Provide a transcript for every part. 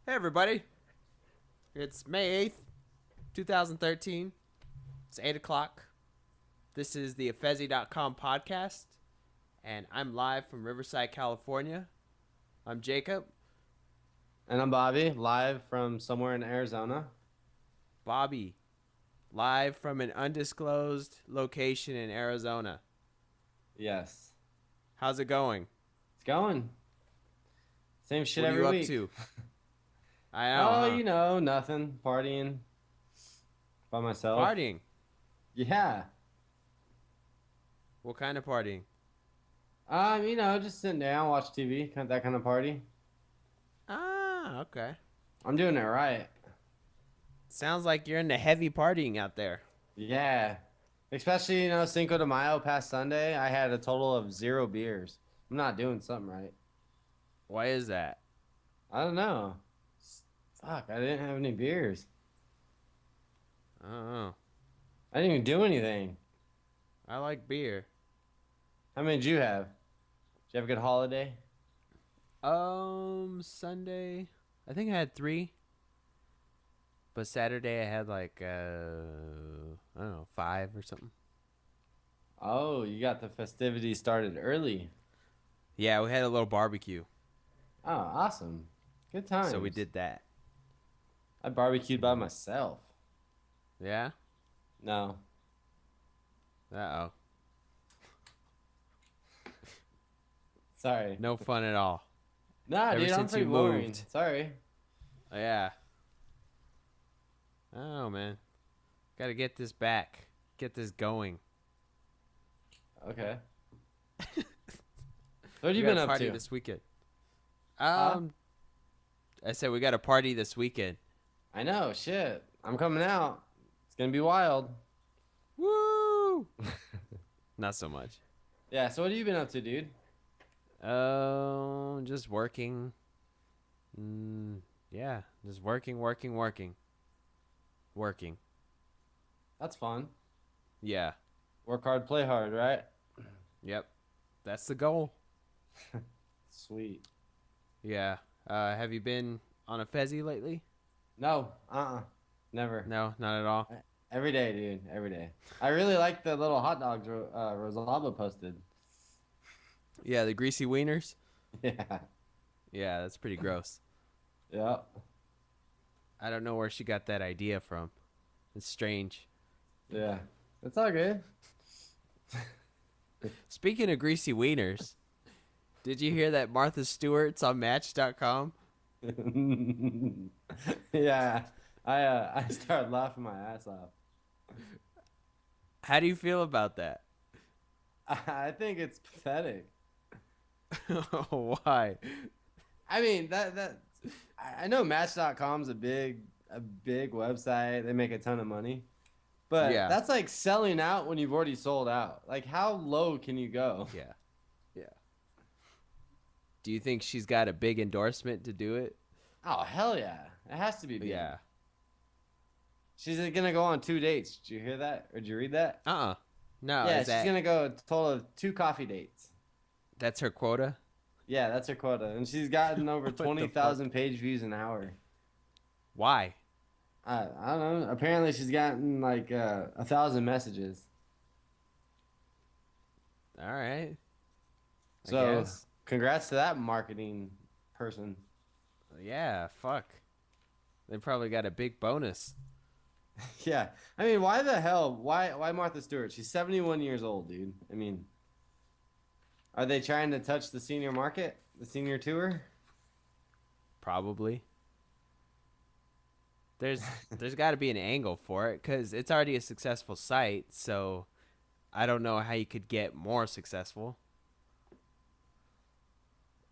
Hey everybody, it's May 8th, 2013. It's 8 o'clock. This is the Afezi.com podcast, and I'm live from Riverside, California. I'm Jacob. And I'm Bobby, live from somewhere in Arizona. Bobby, live from an undisclosed location in Arizona. Yes. How's it going? It's going. Same shit What are every you up week. to? I know, Oh, huh? nothing. Partying by myself. Partying. Yeah. What kind of partying? Just sitting down, watch TV, that kind of party. Ah, okay. I'm doing it right. Sounds like you're into heavy partying out there. Yeah. Especially, Cinco de Mayo past Sunday, I had a total of 0 beers. I'm not doing something right. Why is that? I don't know. Fuck, I didn't have any beers. I don't know. I didn't even do anything. I like beer. How many did you have? Did you have a good holiday? Sunday, I think I had 3, but Saturday I had like I don't know, 5 or something. Oh, you got the festivities started early. Yeah, we had a little barbecue, Oh, awesome. Good so we times. did that. I barbecued by myself. Yeah. No. Uh oh. Sorry. No fun at all. Nah, Ever dude, I'm since pretty you boring. moved. Sorry. Yeah. Oh man, gotta get this back. Get this going. Okay. What have We you got been a up party to? this weekend. Huh? Um, I said we got a party this weekend. I know, shit. I'm coming out. It's gonna be wild. Woo! Not so much. Yeah, so what have you been up to, dude? Just working. Yeah, just working. That's fun. Yeah, Work hard, play hard, right? yep, that's the goal. Sweet. Yeah. Have you been on a Fezzy lately? No, never. No, not at all. Every day, dude. Every day. I really like the little hot dogs Rosalba posted. Yeah, the greasy wieners. Yeah. Yeah, that's pretty gross. Yeah. I don't know where she got that idea from. It's strange. Yeah. It's all good. Speaking of greasy wieners, did you hear that Martha Stewart's on Match.com? Yeah. I started laughing my ass off. How do you feel about that? I think it's pathetic. Why? I mean that I know Match.com's a big website. They make a ton of money. But Yeah, that's like selling out when you've already sold out. Like how low can you go? yeah, yeah. Do you think she's got a big endorsement to do it? Oh hell yeah. It has to be big. Yeah. She's gonna go on 2 dates. Did you hear that? Or did you read that? No, Yeah, is she's that gonna go a total of 2 coffee dates. that's her quota? Yeah, that's her quota, and she's gotten over What the 20,000 fuck? page views an hour. Why? I don't know. Apparently, she's gotten like 1,000 messages. All right. I So, guess. congrats to that marketing person. Yeah, fuck. They probably got a big bonus. Yeah, I mean, why the hell? Why Martha Stewart? She's 71 years old, dude. I mean, are they trying to touch the senior market, the senior tour? Probably. There's got to be an angle for it cuz it's already a successful site, so I don't know how you could get more successful.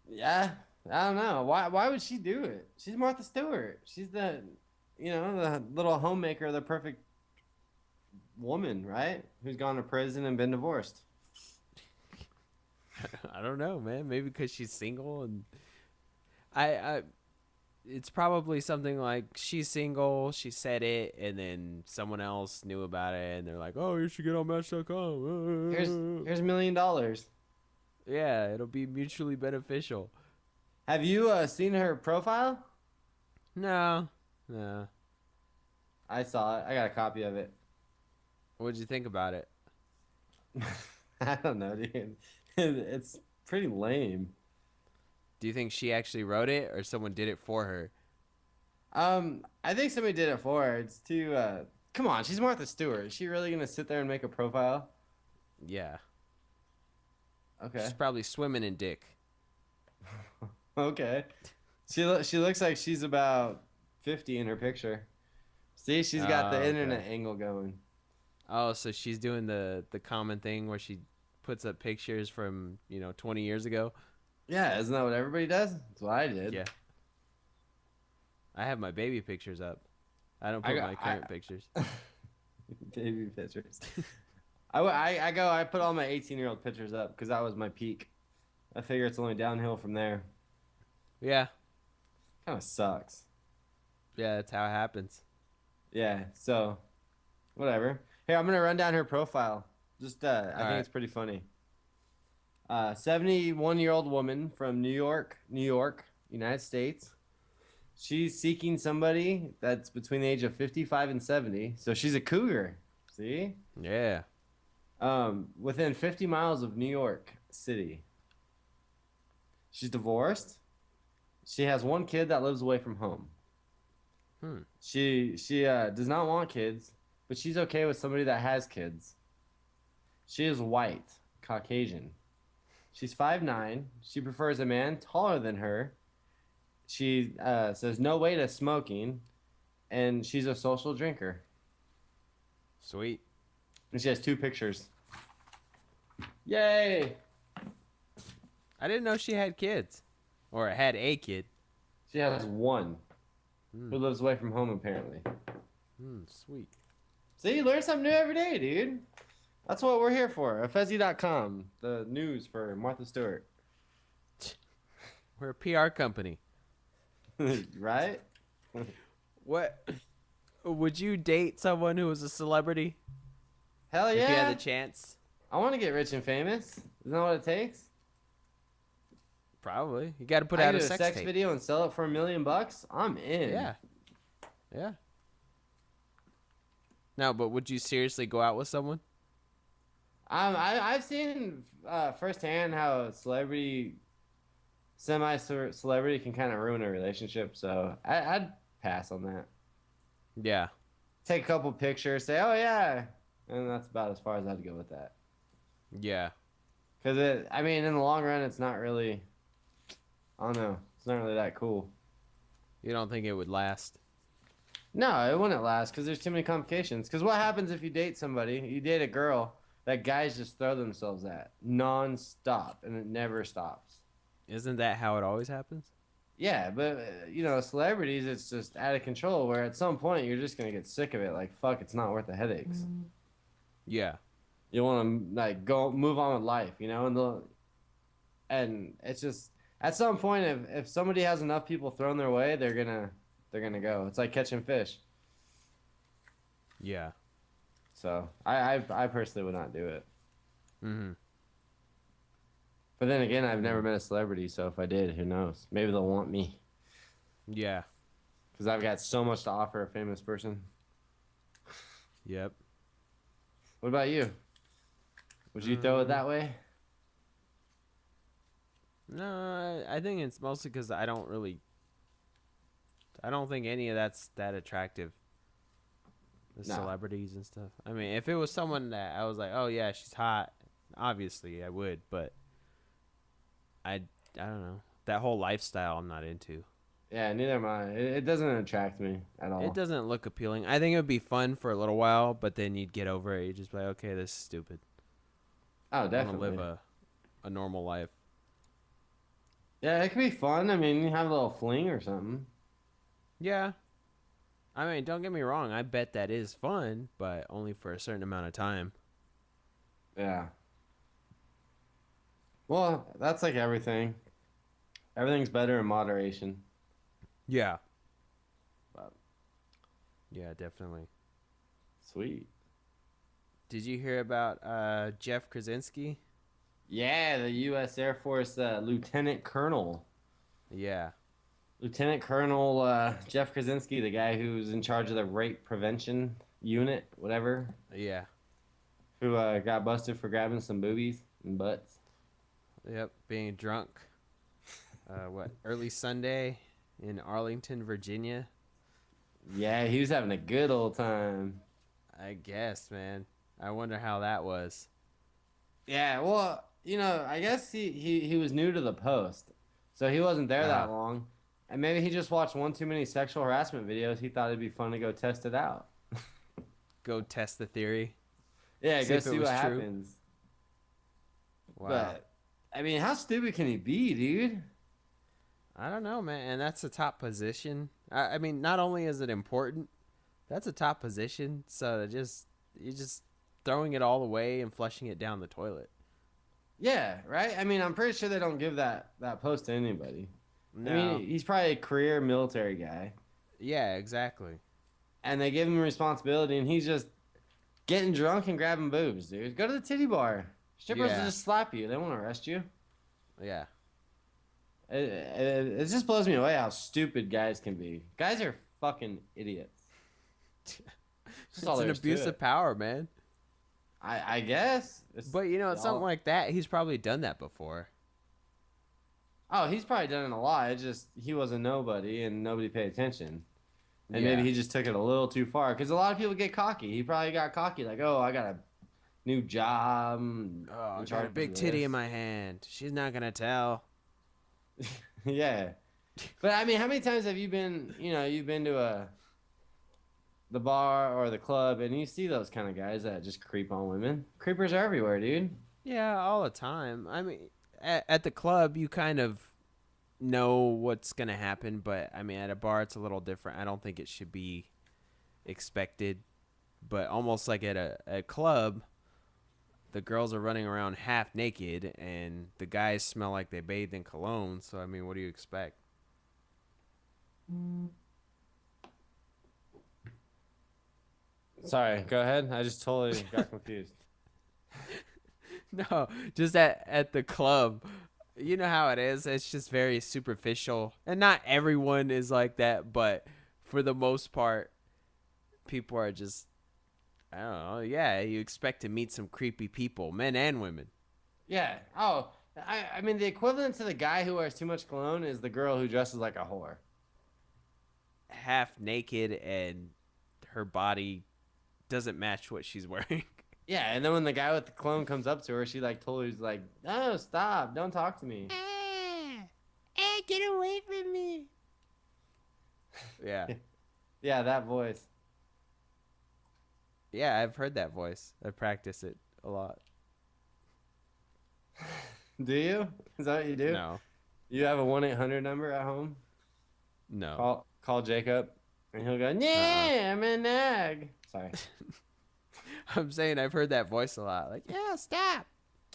Yeah, I don't know. Why would she do it? She's Martha Stewart. She's the little homemaker, the perfect woman, right? Who's gone to prison and been divorced. I don't know, man. Maybe cuz she's single and I it's probably something like she's single, she said it, and then someone else knew about it, and they're like, "Oh, you should get on Here's Match.com." here's $1 million. Yeah, it'll be mutually beneficial. Have you seen her profile? No, no. I saw it. I got a copy of it. What'd you think about it? I don't know, dude. It's pretty lame. Do you think she actually wrote it or someone did it for her? I think somebody did it for her. It's too come on, she's Martha Stewart. Is she really gonna sit there and make a profile? Yeah. Okay. She's probably swimming in dick. Okay. She looks like she's about 50 in her picture. See, she's got the Oh, okay. internet angle going. Oh, so she's doing the common thing where she puts up pictures from, 20 years ago. Yeah, isn't that what everybody does? That's what I did. Yeah. I have my baby pictures up. I don't I put got my current pictures. baby pictures. I put all my 18-year-old pictures up because that was my peak. I figure it's only downhill from there. Yeah. Kind of sucks. Yeah, that's how it happens. Yeah, so whatever. Here, I'm gonna run down her profile. Just I think right. it's pretty funny. 71-year-old woman from New York, United States. She's seeking somebody that's between the age of 55 and 70. So she's a cougar. See? Yeah. Within 50 miles of New York City. She's divorced. She has one kid that lives away from home. She does not want kids, but she's okay with somebody that has kids. She is white, Caucasian. She's 5'9". She prefers a man taller than her. She says no way to smoking, and she's a social drinker. Sweet. And she has 2 pictures. Yay! I didn't know she had kids. Or had a kid. She has one who lives away from home, apparently. Sweet. See, you learn something new every day, dude. That's what we're here for. Afezi.com, the news for Martha Stewart. We're a PR company. Right? What? Would you date someone who was a celebrity? Hell yeah. If you had the chance? I want to get rich and famous. Isn't that what it takes? Probably. You got to put I out can a do sex tape. video and sell it for $1 million. I'm in. Yeah. Yeah. No, but would you seriously go out with someone? I've seen firsthand how semi-celebrity can kind of ruin a relationship, so I'd pass on that. Yeah. Take a couple pictures, say, "Oh yeah," and that's about as far as I'd go with that. Yeah. Because in the long run, it's not really. I don't know. It's not really that cool. You don't think it would last? No, it wouldn't last because there's too many complications. Because what happens if you date somebody, you date a girl that guys just throw themselves at non-stop and it never stops? Isn't that how it always happens? Yeah, but celebrities, it's just out of control. Where at some point you're just gonna get sick of it. Like, fuck, it's not worth the headaches. Yeah. You want to go move on with life, and it's just at some point if somebody has enough people thrown their way, they're gonna go. It's like catching fish. Yeah. So I personally would not do it. Mm-hmm. But then again, I've never met a celebrity, so if I did, who knows? Maybe they'll want me Yeah. because I've got so much to offer a famous person. Yep. What about you? Would you throw it that way? No, I think it's mostly because I don't think any of that's that attractive. The No. celebrities and stuff. I mean, if it was someone that I was like, oh yeah, she's hot, obviously I would, but I don't know. That whole lifestyle I'm not into. Yeah, neither am I. It doesn't attract me at all. It doesn't look appealing. I think it would be fun for a little while, but then you'd get over it. You'd just be like, okay, this is stupid. Oh, I want definitely. to live a normal life. Yeah, it could be fun. I mean, you have a little fling or something. Yeah. I mean, don't get me wrong. I bet that is fun, but only for a certain amount of time. Yeah. Well, that's like everything. Everything's better in moderation. Yeah. But Yeah, definitely. sweet. Did you hear about Jeff Krasinski? Yeah, the U.S. Air Force Lieutenant Colonel. Yeah. Lieutenant Colonel Jeff Krasinski, the guy who's in charge of the rape prevention unit, whatever, Yeah. who got busted for grabbing some boobies and butts. Yep. Being drunk. Early Sunday in Arlington, Virginia? Yeah, he was having a good old time. I guess, man. I wonder how that was. Yeah, well, I guess he was new to the post, so he wasn't there that Uh, long, and maybe he just watched one too many sexual harassment videos. He thought it'd be fun to go test it out. Go test the theory. Yeah, See go if it see was what true. happens. Wow. But I mean, how stupid can he be, dude? I don't know, man. And that's a top position. I mean, not only is it important, that's a top position. So you're just throwing it all away and flushing it down the toilet. Yeah, right. I mean, I'm pretty sure they don't give that post to anybody. No. I mean, he's probably a career military guy, Yeah, exactly. and they give him responsibility, and he's just getting drunk and grabbing boobs, dude. Go to the titty bar. Strippers will Yeah. just slap you. They won't arrest you. Yeah. It just blows me away how stupid guys can be. Guys are fucking idiots. It's an abuse of power, man. I guess. But it's something like that. He's probably done that before. Oh, he's probably done it a lot. It just he was a nobody and nobody paid attention. And Yeah. maybe he just took it a little too far. Because a lot of people get cocky. He probably got cocky, like, oh, I got a new job. Oh, I I'm got a charged big with titty this. in my hand. She's not gonna tell. Yeah. But I mean, how many times have you been, you've been to the bar or the club and you see those kind of guys that just creep on women? Creepers are everywhere, dude. Yeah, all the time. I mean, at the club, you kind of know what's gonna happen, but I mean, at a bar, it's a little different. I don't think it should be expected, but almost like at a club, the girls are running around half naked, and the guys smell like they bathed in cologne. So I mean, what do you expect? Sorry, go ahead. I just totally got confused. No, just at the club. You know how it is. It's just very superficial. And not everyone is like that, but for the most part, people are just, I don't know. Yeah, you expect to meet some creepy people, men and women. Yeah. Oh, I mean, the equivalent to the guy who wears too much cologne is the girl who dresses like a whore. Half naked and her body doesn't match what she's wearing. Yeah, and then when the guy with the cologne comes up to her, she like totally is like, "No, stop! Don't talk to me." Hey, get away from me. Yeah. Yeah, that voice. Yeah, I've heard that voice. I practice it a lot. Do you? Is that what you do? No. You have a 1-800 number at home? No. Call Jacob, and he'll go, "Yeah, I'm a nag." Sorry. I'm saying I've heard that voice a lot. Like, yeah, stop.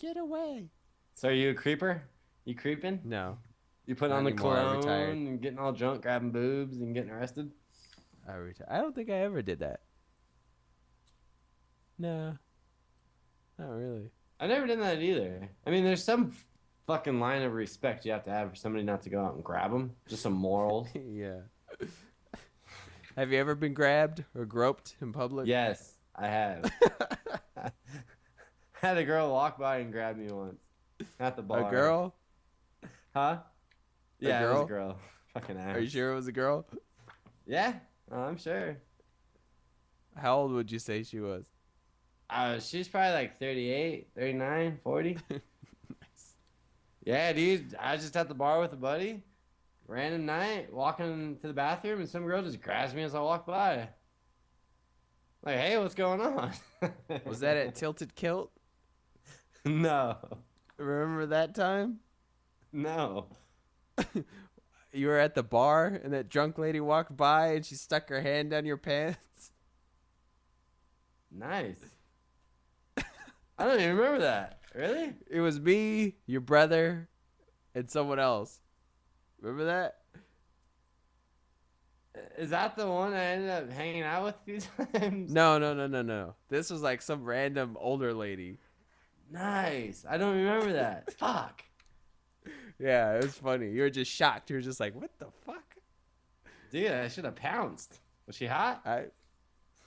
Get away. So are you a creeper? You creeping? No. You putting Not on the anymore, I cologne retired. and getting all drunk, grabbing boobs, and getting arrested? I don't think I ever did that. No. Not really. I never done that either. I mean, there's some fucking line of respect you have to have for somebody not to go out and grab them. Just some morals. Yeah. Have you ever been grabbed or groped in public? Yes, I have. I had a girl walk by and grab me once at the bar. A girl? Huh? Yeah, it was girl? a girl. Fucking ass. Are you sure it was a girl? Yeah, I'm sure. How old would you say she was? She's probably like 38, 39, 40. Yeah, dude. I was just at the bar with a buddy. Random night, walking to the bathroom, and some girl just grabs me as I walk by. Like, hey, what's going on? Was that at Tilted Kilt? No. Remember that time? No. You were at the bar and that drunk lady walked by and she stuck her hand down your pants? Nice. I don't even remember that. Really? It was me, your brother, and someone else. Remember that? Is that the one I ended up hanging out with a few times? No. This was like some random older lady. Nice. I don't remember that. Fuck. Yeah, it was funny. You were just shocked. You were just like, what the fuck? Dude, I should have pounced. Was she hot? I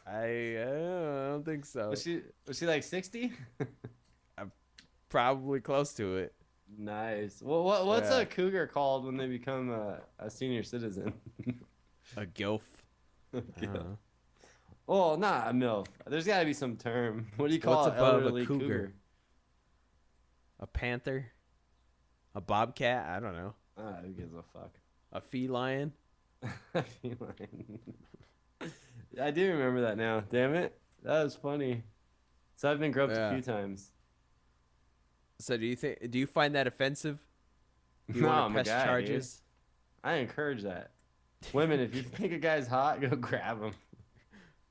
don't think so. Was she like 60? Probably close to it. Nice. Well, what's Yeah. a cougar called when they become a senior citizen? A gilf. I don't Yeah. know. Well, not a MILF. There's got to be some term. What do you What's call an above a elderly cougar? A panther? A bobcat? I don't know. Who gives a fuck? A feline? I feel like- I do remember that now. Damn it. That was funny. So I've been groped a Yeah. few times. So do you find that offensive? Do you No, want I'm to a press guy, charges? I encourage that. Women, if you think a guy's hot, go grab him.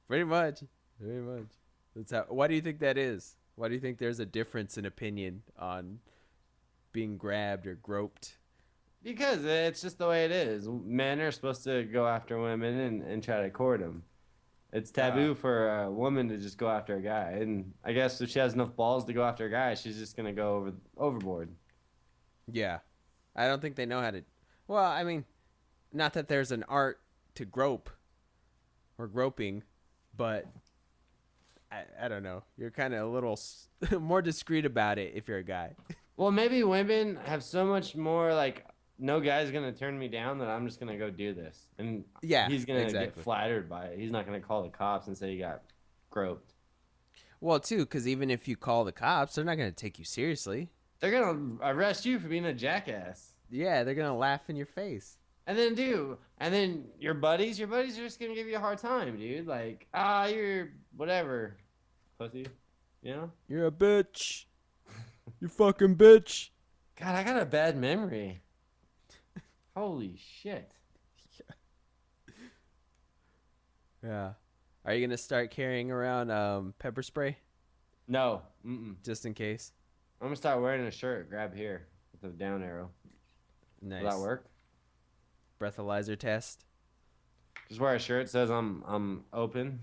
Pretty much. Pretty much. That's how. Why do you think that is? Why do you think there's a difference in opinion on being grabbed or groped? Because it's just the way it is. Men are supposed to go after women and try to court them. It's taboo for a woman to just go after a guy. And I guess if she has enough balls to go after a guy, she's just going to go overboard. Yeah. I don't think they know how to. Well, I mean, not that there's an art to grope or groping, but I don't know. You're kind of a little more discreet about it if you're a guy. Well, maybe women have so much more like, no guy's going to turn me down that I'm just going to go do this. And Yeah, he's going to exactly. get flattered by it. He's not going to call the cops and say he got groped. Well, too, because even if you call the cops, they're not going to take you seriously. They're going to arrest you for being a jackass. Yeah, they're going to laugh in your face. And then your buddies are just going to give you a hard time, dude. Like, you're whatever, pussy. You know? You're a bitch. You fucking bitch. God, I got a bad memory. Holy shit. Yeah. Are you going to start carrying around pepper spray No. just in case? I'm going to start wearing a shirt. Grab here with a down arrow. Nice. Will that work? Breathalyzer test. Just wear a shirt that says I'm open.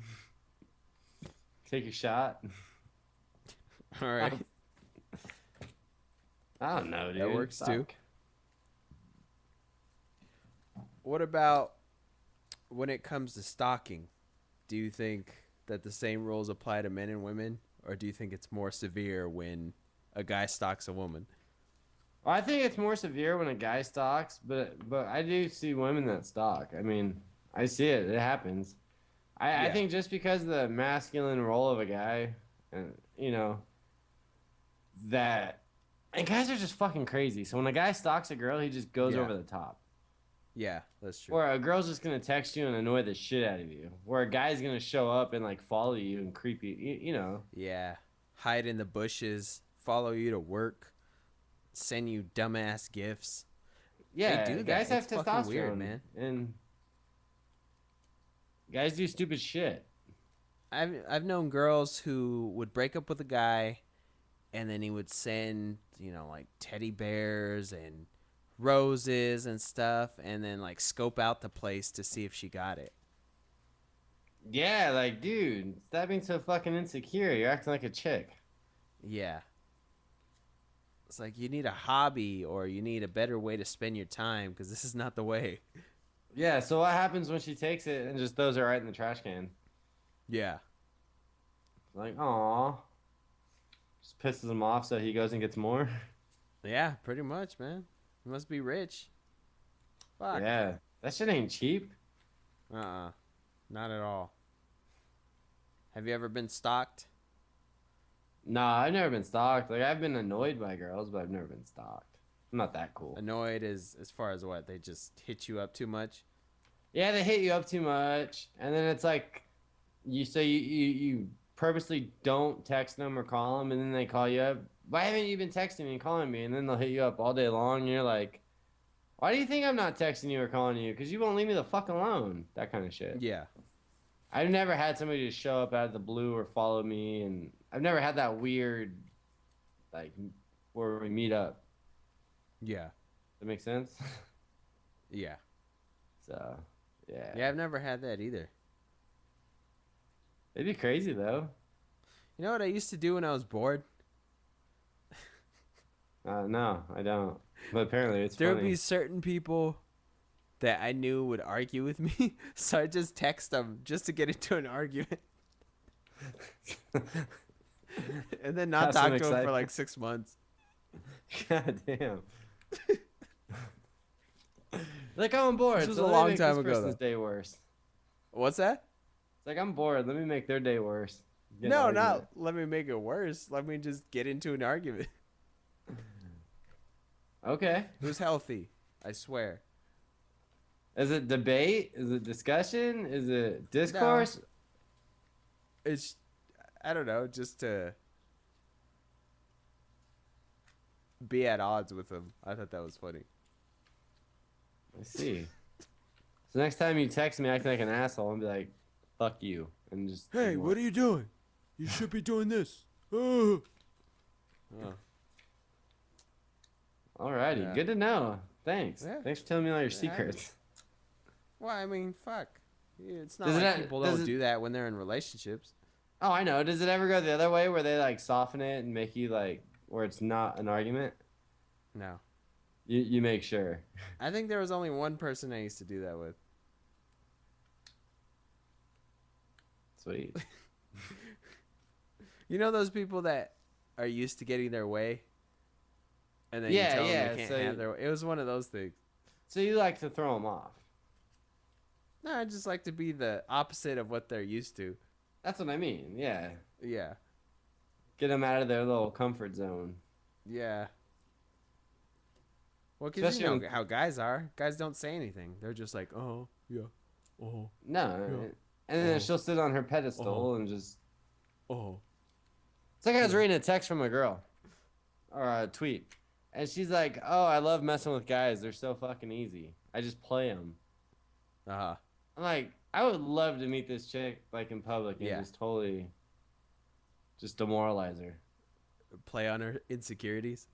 Take a shot. All right. I don't know, dude. That works too. Fuck. What about when it comes to stalking? Do you think that the same rules apply to men and women? Or do you think it's more severe when a guy stalks a woman? Well, I think it's more severe when a guy stalks, but I do see women that stalk. I mean, I see it. It happens. I Yeah. think just because of the masculine role of a guy, and that, and guys are just fucking crazy. So when a guy stalks a girl, he just goes Yeah. over the top. Yeah, that's true. Or a girl's just gonna text you and annoy the shit out of you. Where a guy's gonna show up and like follow you and creep you. You know. Yeah. Hide in the bushes, follow you to work, send you dumbass gifts. Yeah, do that. guys have It's fucking testosterone, weird, man. and guys do stupid shit. I've known girls who would break up with a guy and then he would send, like teddy bears and roses and stuff and then like scope out the place to see if she got it. Yeah, like, dude, stop being so fucking insecure. You're acting like a chick. Yeah. It's like you need a hobby or you need a better way to spend your time because this is not the way. Yeah, so what happens when she takes it and just throws it right in the trash can? Yeah. Like, aw. Just pisses him off so he goes and gets more. Yeah, pretty much, man. You must be rich. Fuck. Yeah, that shit ain't cheap. Uh-uh. Not at all. Have you ever been stalked? Nah, I've never been stalked. Like, I've been annoyed by girls, but I've never been stalked. I'm not that cool. Annoyed as far as what? They just hit you up too much? Yeah, they hit you up too much, and then it's like, you purposely don't text them or call them, and then they call you up. Why haven't you been texting me and calling me? And then they'll hit you up all day long, and you're like, why do you think I'm not texting you or calling you? Because you won't leave me the fuck alone. That kind of shit. Yeah. I've never had somebody just show up out of the blue or follow me, and I've never had that weird, like, where we meet up. Yeah. That makes sense? Yeah. So, yeah. Yeah, I've never had that either. It'd be crazy, though. You know what I used to do when I was bored? No, I don't. But apparently it's There would funny. be certain people that I knew would argue with me, so I just text them just to get into an argument, and then not Have some talk to them for excitement. like 6 months. God damn. Like, I'm bored. This was so a let me long make time this ago, person's though. day worse. What's that? It's like, I'm bored. Let me make their day worse. Get in an No, argument. not let me make it worse. Let me just get into an argument. Okay. It was healthy, I swear. Is it debate? Is it discussion? Is it discourse? It's, I don't know, just to be at odds with them. I thought that was funny. I see. So next time you text me acting like an asshole, and be like, "Fuck you," and just. Hey, what are you doing? You should be doing this. Oh. Alrighty, Yeah. good to know. Thanks. Yeah. Thanks for telling me all your Yeah, secrets. Well, I mean, fuck. It's not Does it like ha- people does don't it- do that when they're in relationships. Oh, I know. Does it ever go the other way where they like soften it and make you like where it's not an argument? No. You make sure. I think there was only one person I used to do that with. Sweet. You know those people that are used to getting their way? And then Yeah, you tell yeah, them they can't so have their way. It was one of those things. So you like to throw them off. No, I just like to be the opposite of what they're used to. That's what I mean. Yeah. Yeah. Get them out of their little comfort zone. Yeah. Well, because you Especially know how guys are. Guys don't say anything. They're just like, oh, yeah. Oh, No. Yeah. And then Oh. she'll sit on her pedestal and just. oh. It's like I was reading a text from a girl or a tweet. And she's like, "Oh, I love messing with guys. They're so fucking easy. I just play them." Uh-huh. I'm like, I would love to meet this chick like in public and Yeah. just totally just demoralize her. Play on her insecurities.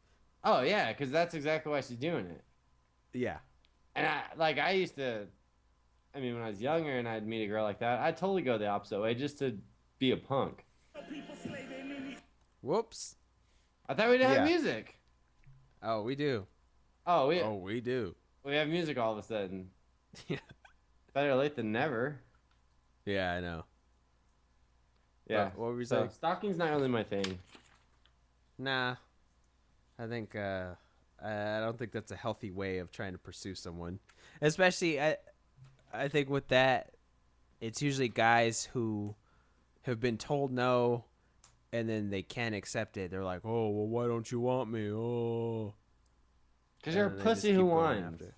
Oh yeah, because that's exactly why she's doing it. Yeah. And I used to, I mean, when I was younger and I'd meet a girl like that, I'd totally go the opposite way just to be a punk. Whoops. I thought we didn't have Yeah. music. Oh, we do. Oh, We do. we have music all of a sudden. Yeah. Better late than never. Yeah, I know. Yeah. What were you So saying? stalking's not really my thing. Nah. I think I don't think that's a healthy way of trying to pursue someone. Especially I think with that it's usually guys who have been told no and then they can't accept it. They're like, "Oh, well why don't you want me?" Oh. Because you're a And then they just pussy keep who going whines. after.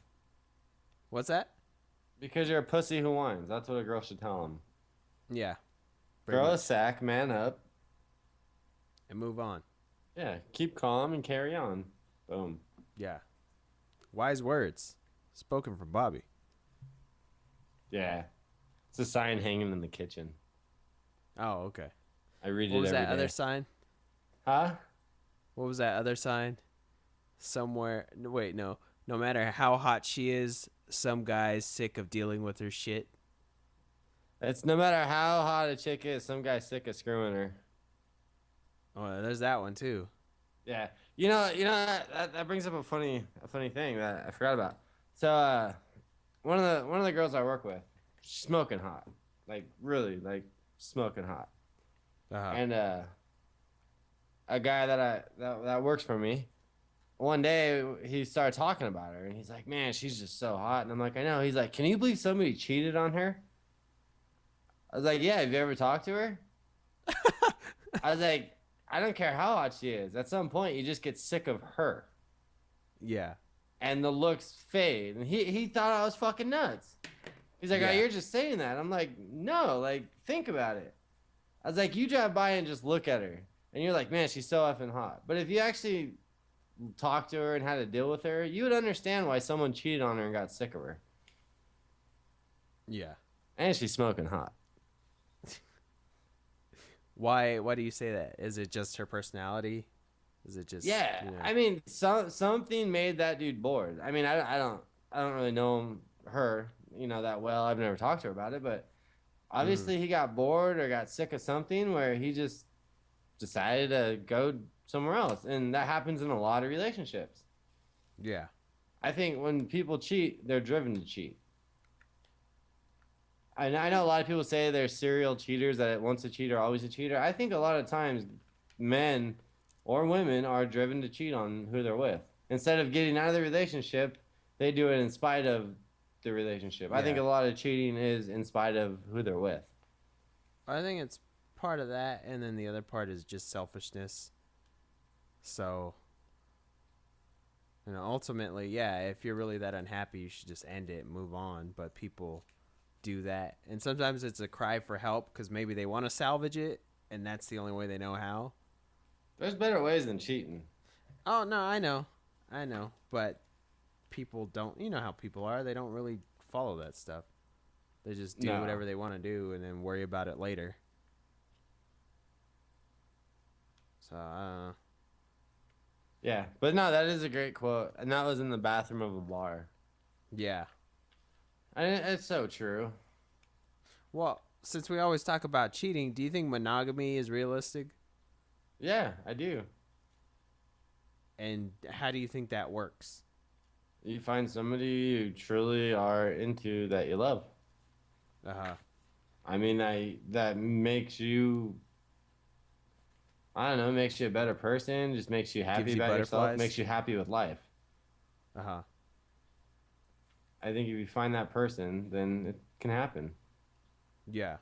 What's that? Because you're a pussy who whines. That's what a girl should tell him. Yeah. Pretty Throw a much. sack, man up. And move on. Yeah, keep calm and carry on. Boom. Yeah. Wise words spoken from Bobby. Yeah. It's a sign hanging in the kitchen. Oh, okay. I read What it was every that other day. sign? Huh? What was that other sign? Somewhere. Wait, no. No matter how hot she is, some guy's sick of dealing with her shit. It's no matter how hot a chick is, some guy's sick of screwing her. Oh, there's that one too. Yeah. You know that brings up a funny thing that I forgot about. So one of the girls I work with, she's smoking hot. Like really, like smoking hot. Uh-huh. And a guy that works for me, one day he started talking about her and he's like, "Man, she's just so hot." And I'm like, "I know." He's like, "Can you believe somebody cheated on her?" I was like, "Yeah, have you ever talked to her?" I was like, "I don't care how hot she is. At some point you just get sick of her Yeah. and the looks fade." And he thought I was fucking nuts. He's like, Yeah. "Oh, you're just saying that." I'm like, "No, like think about it." I was like, "You drive by and just look at her and you're like, man, she's so effing hot." But if you actually talked to her and had to deal with her, you would understand why someone cheated on her and got sick of her. Yeah. And she's smoking hot. Why do you say that? Is it just her personality? Is it just Yeah, you know- I mean, something made that dude bored. I mean, I don't really know her, that well. I've never talked to her about it, but obviously he got bored or got sick of something where he just decided to go somewhere else, and that happens in a lot of relationships. Yeah. I think when people cheat, they're driven to cheat. I know a lot of people say they're serial cheaters, that once a cheater, always a cheater. I think a lot of times men or women are driven to cheat on who they're with. Instead of getting out of the relationship, they do it in spite of the relationship. I think Yeah. a lot of cheating is in spite of who they're with. I think it's part of that, and then the other part is just selfishness. So, ultimately, yeah, if you're really that unhappy, you should just end it and move on. But people do that. And sometimes it's a cry for help because maybe they want to salvage it, and that's the only way they know how. There's better ways than cheating. Oh, no, I know. I know. But people don't, you know how people are. They don't really follow that stuff. They just do No. whatever they want to do and then worry about it later. So, Yeah, but no, that is a great quote, and that was in the bathroom of a bar. yeah. And it's so true. Well, since we always talk about cheating, do you think monogamy is realistic? Yeah, I do. And how do you think that works? You find somebody you truly are into that you love. Uh huh. I mean, that makes you, I don't know, makes you a better person, just makes you happy Gives you about yourself, butterflies? makes you happy with life. Uh huh. I think if you find that person, then it can happen. Yeah.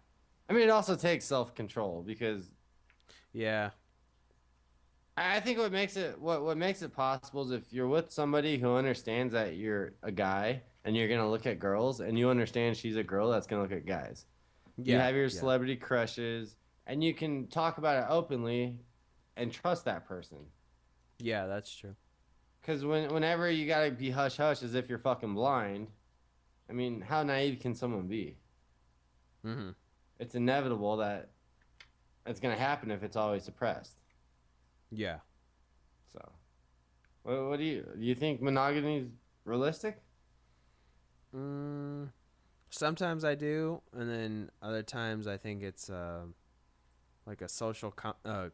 I mean, it also takes self-control because Yeah. I think what makes it possible is if you're with somebody who understands that you're a guy and you're gonna look at girls and you understand she's a girl that's gonna look at guys. You Yeah. have your Yeah. celebrity crushes and you can talk about it openly and trust that person. Yeah, that's true. Because whenever you gotta be hush hush as if you're fucking blind, I mean, how naive can someone be? Mm hmm. It's inevitable that it's gonna happen if it's always suppressed. Yeah. So, what do you think monogamy is realistic? Mm, sometimes I do, and then other times I think it's like a social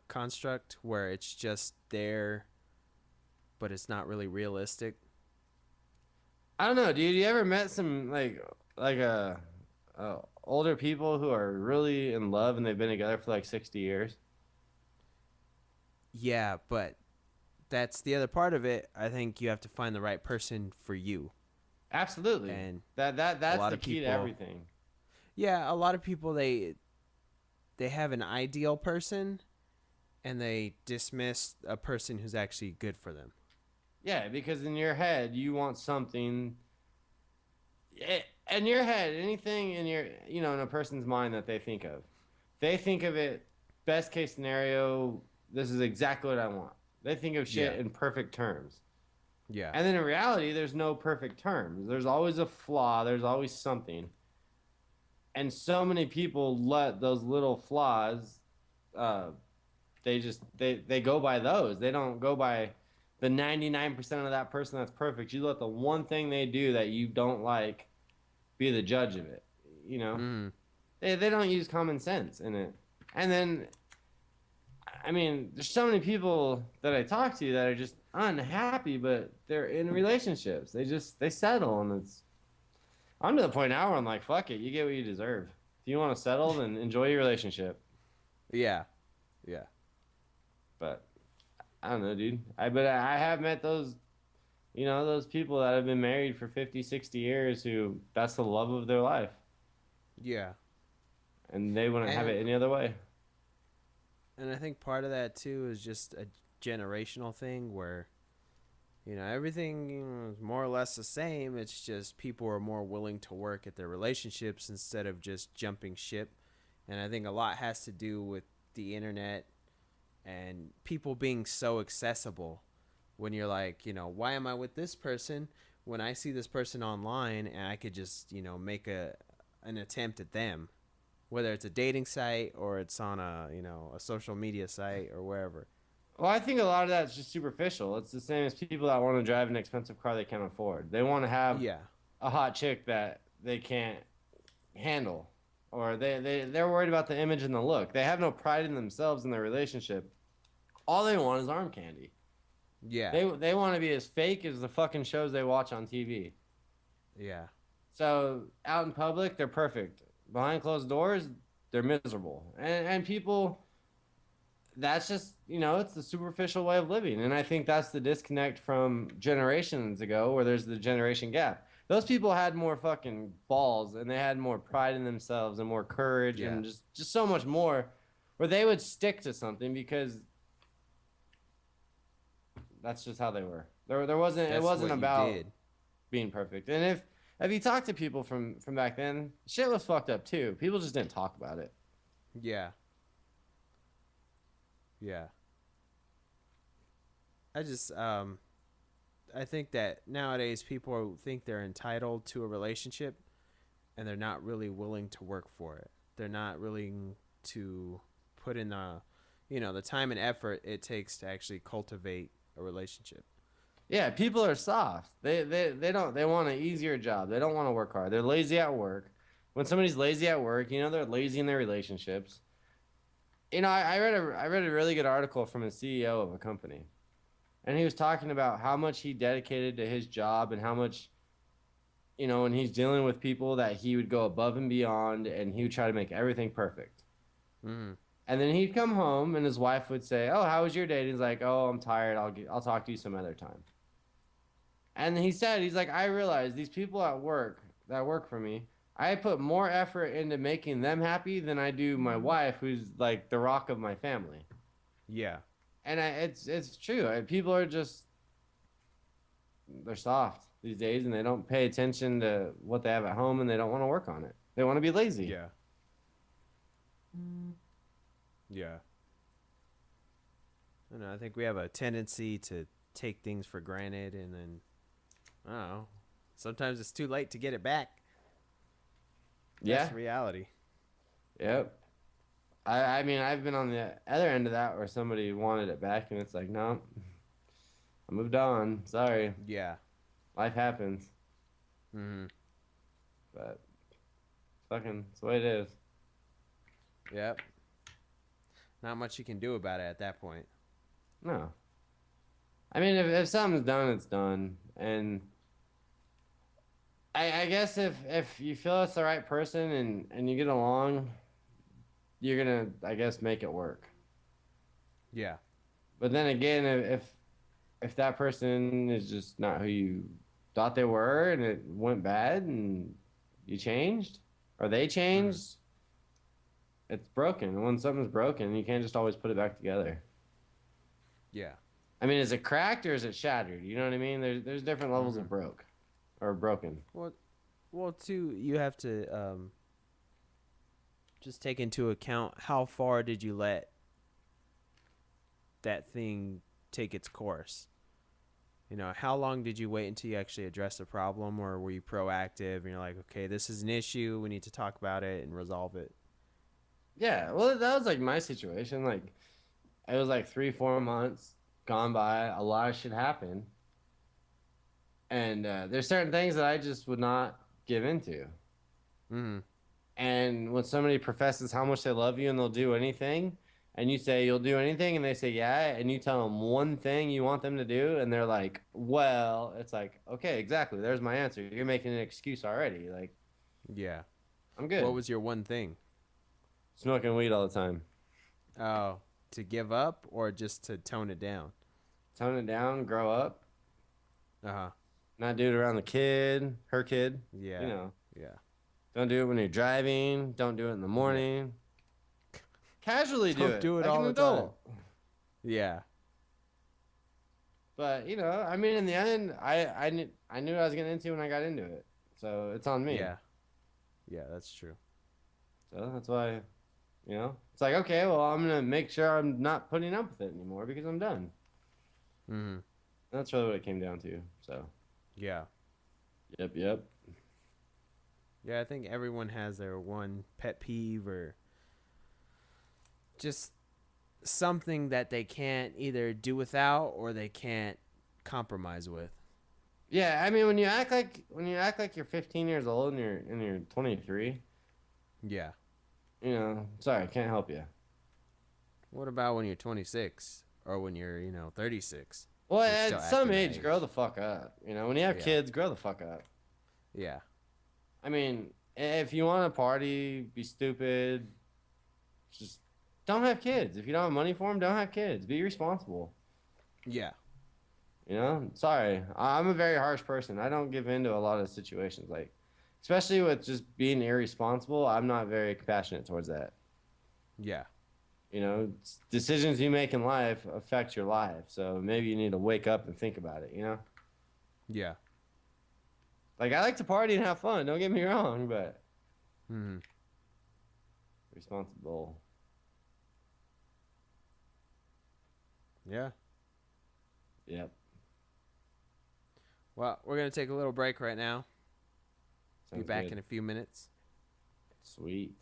construct where it's just there, but it's not really realistic. I don't know, dude. You ever met some older people who are really in love and they've been together for like 60 years? Yeah, but that's the other part of it. I think you have to find the right person for you. Absolutely. And a That's lot the of key to people, everything. yeah, a lot of people they have an ideal person and they dismiss a person who's actually good for them. Yeah, because in your head you want something. In your head, anything in your in a person's mind that they think of it. Best case scenario, this is exactly what I want. They think of Yeah. shit in perfect terms. Yeah. And then in reality, there's no perfect terms. There's always a flaw. There's always something. And so many people let those little flaws. Uh, they go by those. They don't go by the 99% of that person that's perfect. You let the one thing they do that you don't like be the judge of it. You know, Mm. they don't use common sense in it. And then I mean, there's so many people that I talk to that are just unhappy, but they're in relationships. They settle, and I'm to the point now where I'm like, fuck it, you get what you deserve. If you want to settle, then enjoy your relationship. Yeah. Yeah. But I don't know, dude. But I have met those people that have been married for 50, 60 years who that's the love of their life, Yeah. and they wouldn't have And it any other way. I think part of that too is just a generational thing where everything is more or less the same. It's just people are more willing to work at their relationships instead of just jumping ship. And I think a lot has to do with the internet and people being so accessible when you're like, why am I with this person when I see this person online and I could just, make an attempt at them, whether it's a dating site or it's on a social media site or wherever. Well, I think a lot of that's just superficial. It's the same as people that want to drive an expensive car they can't afford. They want to have Yeah. a hot chick that they can't handle, or they're worried about the image and the look. They have no pride in themselves in their relationship. All they want is arm candy. Yeah. They want to be as fake as the fucking shows they watch on TV. Yeah. So out in public, they're perfect. Behind closed doors, they're miserable. And people, that's just, it's the superficial way of living. And I think that's the disconnect from generations ago where there's the generation gap. Those people had more fucking balls and they had more pride in themselves and more courage Yeah. and just so much more where they would stick to something because that's just how they were. There wasn't it That's wasn't what you about did. being perfect. And if you talk to people from back then, shit was fucked up too. People just didn't talk about it. Yeah. Yeah. I just I think that nowadays people think they're entitled to a relationship and they're not really willing to work for it. They're not willing to put in the time and effort it takes to actually cultivate a relationship. Yeah, people are soft. They want an easier job. They don't want to work hard. They're lazy at work. When somebody's lazy at work, they're lazy in their relationships. I read a really good article from a CEO of a company, and he was talking about how much he dedicated to his job and how much when he's dealing with people that he would go above and beyond and he would try to make everything perfect. Mm-hmm. And then he'd come home and his wife would say, "Oh, how was your day?" And he's like, "Oh, I'm tired. I'll talk to you some other time." And he said, he's like, "I realize these people at work that work for me, I put more effort into making them happy than I do my wife, who's like the rock of my family." Yeah. And it's true. People are just they're soft these days, and they don't pay attention to what they have at home, and they don't want to work on it. They want to be lazy. Yeah. Yeah. I don't know, I think we have a tendency to take things for granted and then I don't know. Sometimes it's too late to get it back. Yeah. That's reality. Yep. I mean, I've been on the other end of that where somebody wanted it back, and it's like, no, I moved on. Sorry, Yeah. life happens. Mm-hmm. But fucking, it's the way it is. Yep. Not much you can do about it at that point. No. I mean, if something's done, it's done. And I guess if you feel it's the right person and you get along, you're gonna, I guess, make it work. Yeah. But then again, if that person is just not who you thought they were and it went bad and you changed or they Mm-hmm. changed, it's broken. And when something's broken, you can't just always put it back together. Yeah. I mean, is it cracked or is it shattered? You know what I mean? There's different levels Mm-hmm. of broke or broken. Well, too, you have to just take into account how far did you let that thing take its course. How long did you wait until you actually addressed the problem, or were you proactive and you're like, okay, this is an issue, we need to talk about it and resolve it? Yeah, well, that was like my situation. Like, it was like 3 4 months gone by. A lot of shit happened, and there's certain things that I just would not give into. Mm-hmm. And when somebody professes how much they love you and they'll do anything, and you say you'll do anything, and they say yeah, and you tell them one thing you want them to do, and they're like, well, it's like, okay, exactly. There's my answer. You're making an excuse already. Like, Yeah. I'm good. What was your one thing? Smoking weed all the time. Oh, to give up or just to tone it down? Tone it down, grow up, Uh-huh. not do it around the kid, her kid. You Yeah. know, Yeah. don't do it when you're driving. Don't do it in the Yeah. morning. Casually do Don't it do it like all an the time. adult. Yeah. But I mean, in the end, I knew what I was getting into when I got into it. So it's on me. Yeah. Yeah, that's true. So that's why, it's like, okay, well, I'm gonna make sure I'm not putting up with it anymore because I'm done. Mm-hmm. That's really what it came down to. So, Yeah. yep. Yeah, I think everyone has their one pet peeve or just something that they can't either do without or they can't compromise with. Yeah, I mean, when you act like you're 15 years old and you're 23, Yeah. sorry, I can't help you. What about when you're 26 or when you're, 36? Well, We're still at some acting that age, grow age. the fuck up. You know, when you have Yeah. kids, grow the fuck up. Yeah. I mean, if you want to party, be stupid, just don't have kids. If you don't have money for them, don't have kids. Be responsible. Yeah. You know, sorry, I'm a very harsh person. I don't give in to a lot of situations, like, especially with just being irresponsible. I'm not very compassionate towards that. Yeah. You know, decisions you make in life affect your life. So maybe you need to wake up and think about it, you know? Yeah. Like, I like to party and have fun, don't get me wrong, but Hmm. responsible. Yeah. Yep. Well, we're gonna take a little break right now. Be Sounds back good. in a few minutes. Sweet.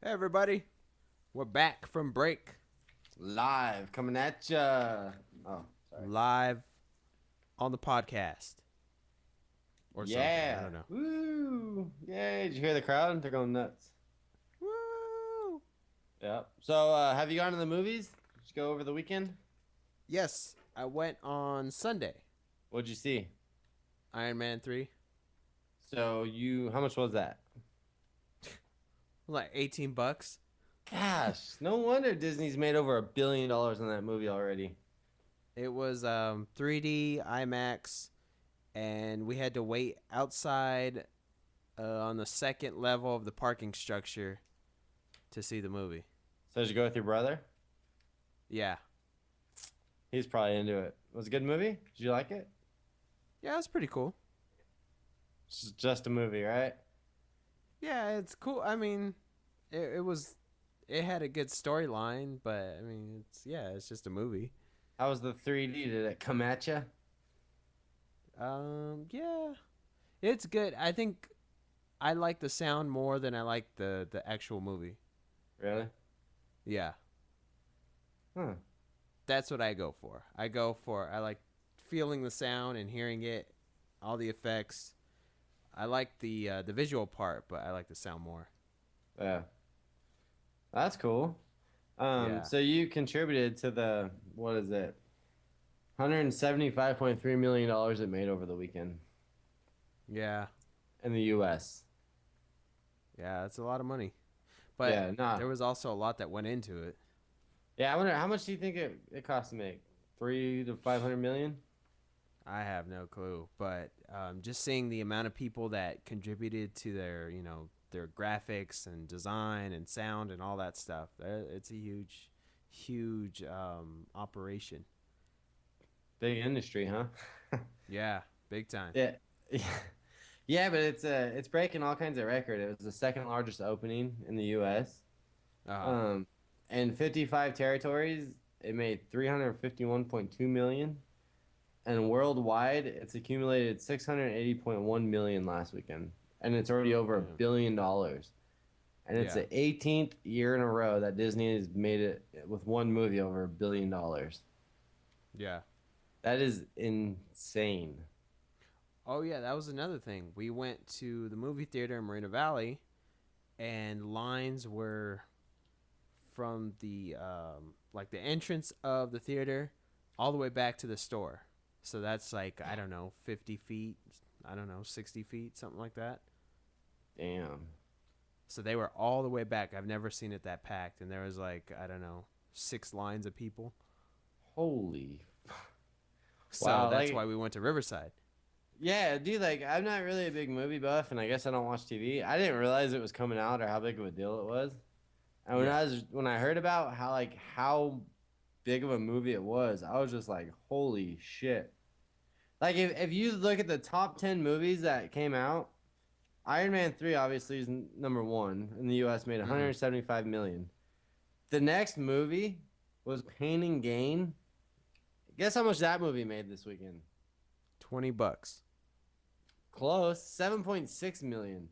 Hey everybody, we're back from break, Live coming at ya. Oh, sorry. live on the podcast or something. I Yeah. don't know. Woo. Yay. Did you hear the crowd? They're going nuts. Woo! Yep. So, have you gone to the movies? Did you go over the weekend? Yes, I went on Sunday. What'd you see? Iron Man 3, So, how much was that? like $18. Gosh, no wonder Disney's made over $1 billion on that movie already. It was 3D IMAX, and we had to wait outside on the second level of the parking structure to see the movie. So, did you go with your brother? Yeah. He's probably into it. Was it a good movie? Did you like it? Yeah, it was pretty cool. It's just a movie, right? Yeah, it's cool. I mean, it had a good storyline, but I mean, it's just a movie. How was the 3D? Did it come at you? Yeah, it's good. I think I like the sound more than I like the actual movie. Really? Yeah, Huh. that's what I go for. I like feeling the sound and hearing it, all the effects. I like the visual part, but I like the sound more. Yeah. That's cool. Yeah. So you contributed to what is it? $175.3 million it made over the weekend Yeah, in the US. yeah, it's a lot of money, but Yeah, nah. there was also a lot that went into it. Yeah, I wonder how much do you think it cost to make? 300 to 500 million? I have no clue, but just seeing the amount of people that contributed to their graphics and design and sound and all that stuff, it's a huge operation. Big industry, huh? Yeah, big time. Yeah. Yeah, but it's breaking all kinds of record. It was the second largest opening in the US. Uh, In 55 territories, it made 351.2 million. And worldwide, it's accumulated 680.1 million last weekend. And it's already over $1 yeah, billion. And it's yeah, the 18th year in a row that Disney has made it with one movie over $1 billion. yeah. That is insane. Oh yeah, that was another thing. We went to the movie theater in Marina Valley, and lines were from the like the entrance of the theater all the way back to the store. So that's like, I don't know, 50 feet, I don't know, 60 feet, something like that. Damn. So they were all the way back. I've never seen it that packed. And there was like, I don't know, 6 lines of people. Holy. So Wow, that's like, why we went to Riverside. yeah, dude, like, I'm not really a big movie buff, and I guess I don't watch TV. I didn't realize it was coming out or how big of a deal it was. And Yeah. when I heard about how big of a movie it was, I was just like, holy shit. Like if you look at the top 10 movies that came out, Iron Man 3 obviously is number 1 in the US, made Mm-hmm. 175 million. The next movie was Pain and Gain. Guess how much that movie made this weekend? $20. Close, 7.6 million.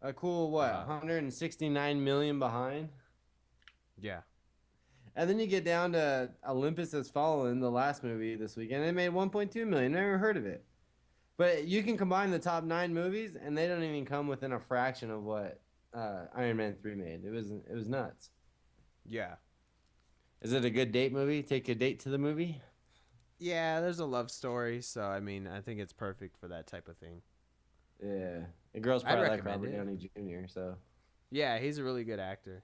A cool what? 169 million behind. Yeah. And then you get down to Olympus Has Fallen, the last movie this weekend. It made 1.2 million. Never heard of it. But you can combine the top 9 movies, and they don't even come within a fraction of what Iron Man 3 made. It was nuts. Yeah. Is it a good date movie? Take a date to the movie? Yeah, there's a love story. So, I mean, I think it's perfect for that type of thing. Yeah. The girls I'd probably like recommend Robert it. Downey Jr., so Yeah, he's a really good actor.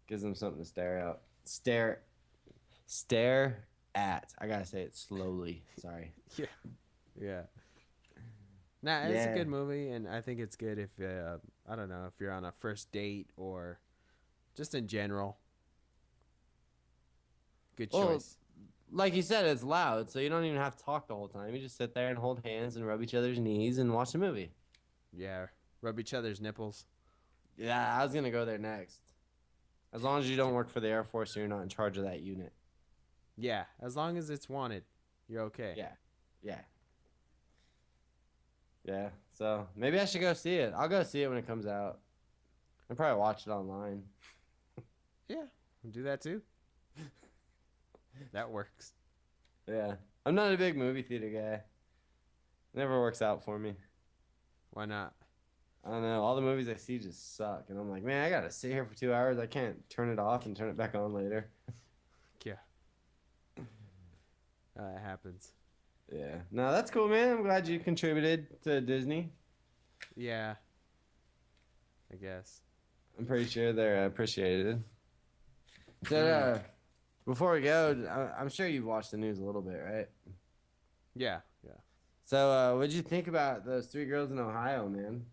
gives them something to stare at. Stare at. I gotta say it slowly. Sorry. Yeah. Yeah. Nah, it's a Yeah. good movie, and I think it's good if I don't know, if you're on a first date or just in general. Good Well, choice. like you said, it's loud, so you don't even have to talk the whole time. You just sit there and hold hands and rub each other's knees and watch the movie. Yeah, rub each other's nipples. Yeah, I was gonna go there next. As long as you don't work for the Air Force, and you're not in charge of that unit. Yeah, as long as it's wanted, you're okay. Yeah, yeah, yeah. So maybe I should go see it. I'll go see it when it comes out. I probably watch it online. Yeah, we'll do that too. That works. Yeah, I'm not a big movie theater guy. Never works out for me. Why not? I don't know. All the movies I see just suck, and I'm like, man, I gotta sit here for 2 hours. I can't turn it off and turn it back on later. Yeah, it happens. Yeah. No, that's cool, man. I'm glad you contributed to Disney. Yeah, I guess. I'm pretty sure they're appreciated. So, Mm. before we go, I'm sure you've watched the news a little bit, right? Yeah, yeah. So, what'd you think about those three girls in Ohio, man?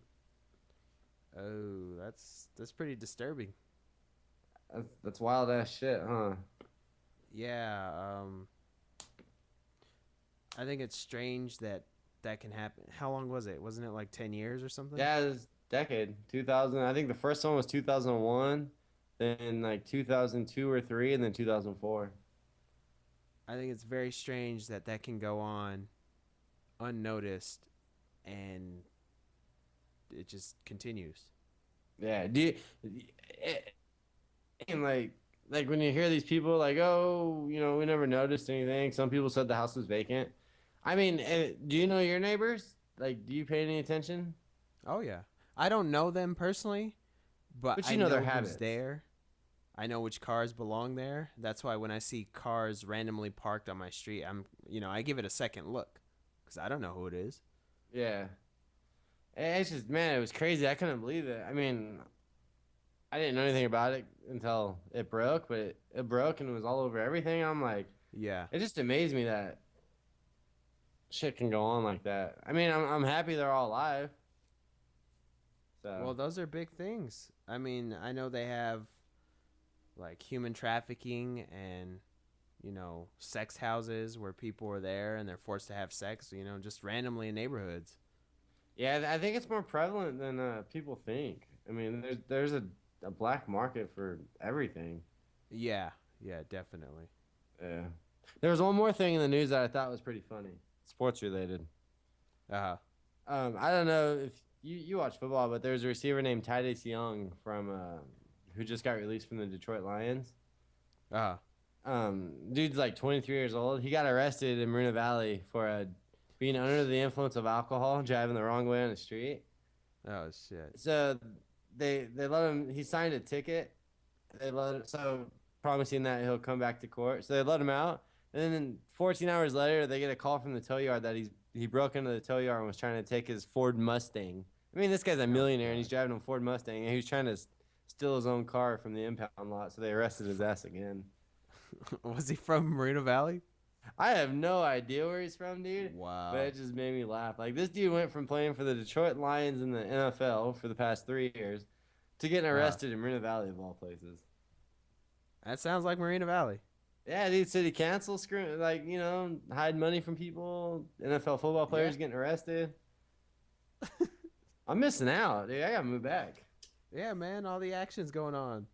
Oh, that's pretty disturbing. That's wild ass shit, huh? Yeah, I think it's strange that that can happen. How long was it? Wasn't it like 10 years or something? Yeah, it's decade 2000. I think the first one was 2001, then like 2002 or three, and then 2004. I think it's very strange that that can go on unnoticed and it just continues. Yeah. Do you, and like when you hear these people like, oh, we never noticed anything. Some people said the house was vacant. I mean, do you know your neighbors? Like, do you pay any attention? Oh yeah. I don't know them personally, but But I you know their know who's habits. there. I know which cars belong there. That's why when I see cars randomly parked on my street, I give it a second look cuz I don't know who it is. Yeah. It's just, man, it was crazy. I couldn't believe it. I mean, I didn't know anything about it until it broke, but it broke and it was all over everything. I'm like, Yeah. it just amazed me that shit can go on like that. I mean, I'm happy they're all alive. So Well, those are big things. I mean, I know they have like human trafficking and sex houses where people are there and they're forced to have sex, just randomly in neighborhoods. yeah, I think it's more prevalent than people think. I mean, there's a black market for everything. Yeah, yeah, definitely. Yeah. There was one more thing in the news that I thought was pretty funny, sports related. Uh-huh. I don't know if you watch football, but there's a receiver named Titus Young from who just got released from the Detroit Lions. Uh-huh. Dude's like 23 years old. He got arrested in Marina Valley for being under the influence of alcohol, driving the wrong way on the street. Oh shit. So they let him. He signed a ticket. They let him, so promising that he'll come back to court. So they let him out, and then 14 hours later, they get a call from the tow yard that he broke into the tow yard and was trying to take his Ford Mustang. I mean, this guy's a Oh millionaire and he's god. driving a Ford Mustang, and he was trying to steal his own car from the impound lot. So they arrested his ass again. Was he from Marina Valley? I have no idea where he's from, dude, but Wow. it just made me laugh. Like, this dude went from playing for the Detroit Lions in the NFL for the past 3 years to getting Uh-huh. arrested in Marina Valley of all places. That sounds like Marina Valley. Yeah, dude, city council screwing, like, hide money from people, NFL football Yeah. players getting arrested. I'm missing out, dude. I gotta move back. Yeah, man, all the action's going on.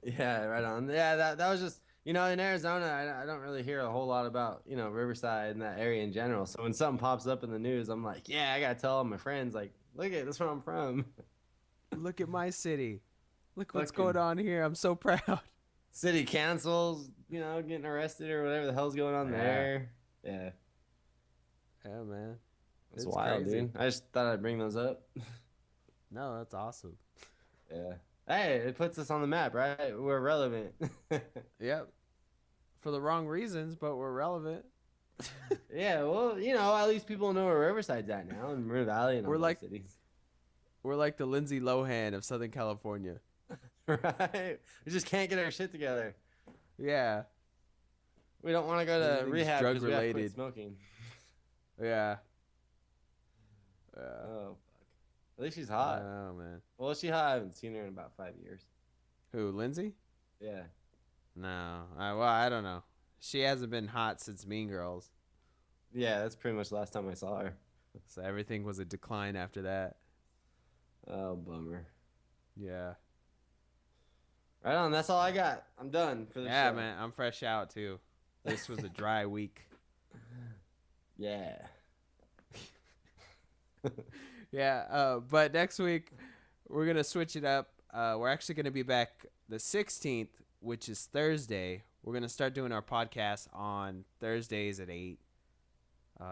Yeah, right on. Yeah, that was just, in Arizona, I don't really hear a whole lot about, Riverside and that area in general. So when something pops up in the news, I'm like, yeah, I gotta tell all my friends, like, look at this where I'm from. Look at my city. Look what's going Fucking on here. I'm so proud. city councils, getting arrested or whatever the hell's going on Yeah. there. Yeah, Yeah, man. that's It's wild, crazy. dude. I just thought I'd bring those up. No, that's awesome. Yeah. Hey, it puts us on the map, right? We're relevant. Yep. For the wrong reasons, but we're relevant. Yeah, well, at least people know where Riverside's at now, and Marin Valley and all We're those like cities. we're like the Lindsay Lohan of Southern California. Right? We just can't get our shit together. Yeah. We don't want to go to Everything's rehab drug because we have to quit related. smoking. Yeah. Yeah. Oh, fuck. At least she's I hot. don't know, man. Well, she hot. I haven't seen her in about 5 years. Who, Lindsay? Yeah. No. I don't know. She hasn't been hot since Mean Girls. Yeah, that's pretty much the last time I saw her. So everything was a decline after that. Oh, bummer. Yeah. Right on. That's all I got. I'm done for the Yeah, show. man. I'm fresh out too. This was a dry week. Yeah. Yeah, but next week we're gonna switch it up. we're actually going to be back the 16th, which is Thursday. We're going to start doing our podcast on Thursdays at 8,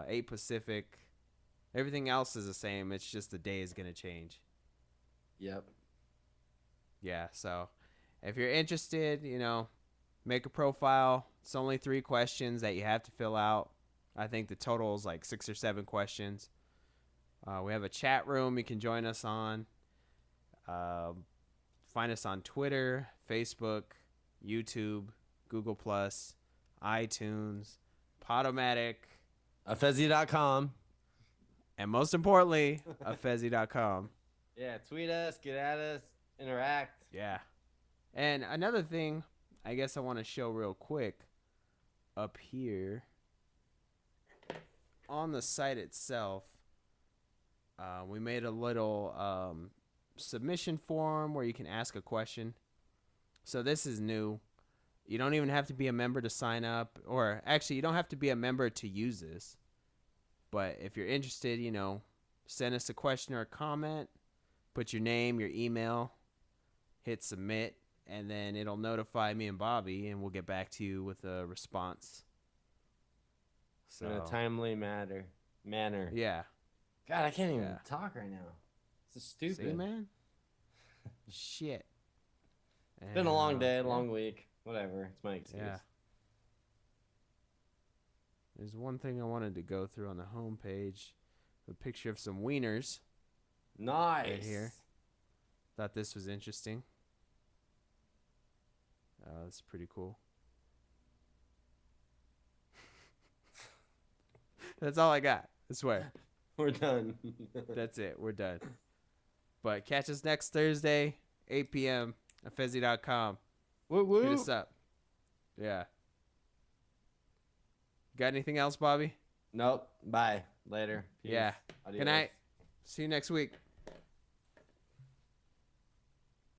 8 Pacific. Everything else is the same. It's just the day is going to change. Yep. Yeah, so if you're interested, make a profile. It's only 3 questions that you have to fill out. I think the total is like 6 or 7 questions. We have a chat room you can join us on. Find us on Twitter, Facebook, YouTube, Google+, iTunes, Podomatic. Afezi.com. And most importantly, Afezi.com. Yeah, tweet us, get at us, interact. Yeah. And another thing I guess I want to show real quick up here on the site itself, we made a little submission form where you can ask a question. So this is new. You don't even have to be a member to sign up, or actually you don't have to be a member to use this. But if you're interested, send us a question or a comment, put your name, your email, hit submit, and then it'll notify me and Bobby, and we'll get back to you with a response. So, in a timely manner. Yeah. God, I can't even talk right now. This is stupid. See, man? Shit. It's been a long day, long week. Whatever. It's my excuse. Yeah. There's one thing I wanted to go through on the homepage. A picture of some wieners. Nice. Right here. Thought this was interesting. That's pretty cool. That's all I got. I swear. We're done. That's it. We're done. But catch us next Thursday, 8 p.m. at Fezzy.com. Woo-woo. Hit us up. Yeah. Got anything else, Bobby? Nope. Bye. Later. Peace. Yeah. Adios. Good night. See you next week.